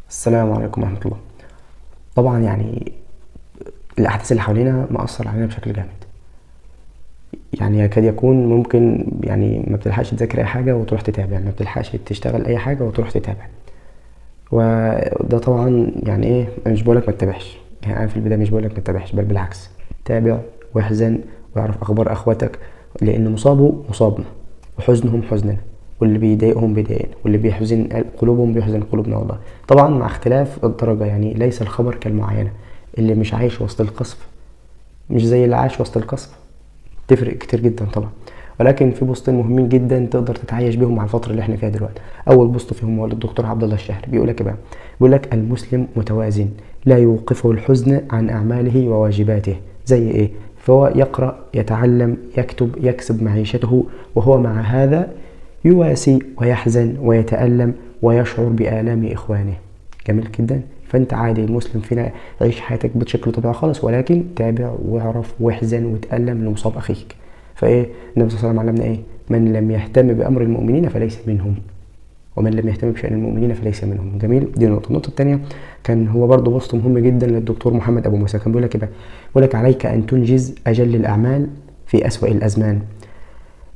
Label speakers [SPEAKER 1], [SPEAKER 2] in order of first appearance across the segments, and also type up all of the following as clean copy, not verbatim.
[SPEAKER 1] السلام عليكم ورحمة الله. طبعا الأحداث اللي حوالينا مأثر علينا بشكل جامد. يكاد يكون ممكن ما بتلحقش تذاكر أي حاجة وتروح تتابع، ما بتلحقش تشتغل أي حاجة وتروح تتابع. وده طبعا إيه، أنا مش بقولك ما تتابعش، أنا في البداية مش بقولك ما تتابعش، بل بالعكس، تابع واحزن واعرف أخبار أخواتك، لأن مصابه مصابنا وحزنهم حزننا، واللي بيضايقهم بيضايقنا، واللي بيحزن قلوبهم بيحزن قلوبنا والله. طبعا مع اختلاف الدرجة، ليس الخبر كالمعاينة. اللي مش عايش وسط القصف مش زي اللي عايش وسط القصف، تفرق كتير جدا طبعا. ولكن في بوستين مهمين جدا تقدر تتعايش بيهم مع الفترة اللي احنا فيها دلوقتي. اول بوست فيهم هو للدكتور عبد الله الشهري، بيقولك بقى، بيقولك المسلم متوازن لا يوقفه الحزن عن اعماله وواجباته. زي ايه؟ فهو يقرأ، يتعلم، يكتب، يكسب معيشته، وهو مع هذا يواسي ويحزن ويتألم ويشعر بآلام إخوانه. جميل جدا. فانت عادي، المسلم فينا عيش حياتك بشكل طبيعي خالص، ولكن تابع واعرف واحزن وتألم لمصاب أخيك. فايه النبي صلى الله عليه وسلم علمنا ايه؟ من لم يهتم بأمر المؤمنين فليس منهم، ومن لم يهتم بشأن المؤمنين فليس منهم. جميل. دي نقطة. النقطة الثانية كان هو برضه بوست مهم جدا للدكتور محمد أبو موسى، كان بيقول لك بقى، بيقول لك عليك أن تنجز أجل الأعمال في أسوأ الأزمان،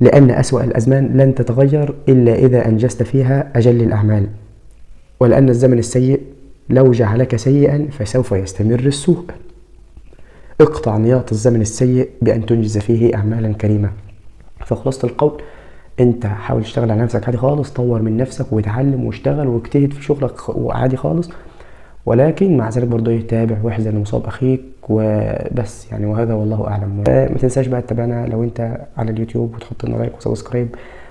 [SPEAKER 1] لأن أسوأ الأزمان لن تتغير إلا إذا أنجزت فيها أجل الأعمال، ولأن الزمن السيء لو جعلك سيئا فسوف يستمر السوء. اقطع نياط الزمن السيء بأن تنجز فيه أعمالا كريمة. فخلاصة القول، انت حاول تشتغل على نفسك عادي خالص، طور من نفسك وتعلم واشتغل واجتهد في شغلك عادي خالص، ولكن مع ذلك برضه يتابع واحزن لمصاب اخيك وبس. وهذا والله اعلم. ما تنساش بقى تتابعنا لو انت على اليوتيوب، وتحط لنا لايك وسبسكرايب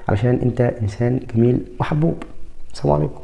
[SPEAKER 1] علشان انت انسان جميل وحبوب. السلام عليكم.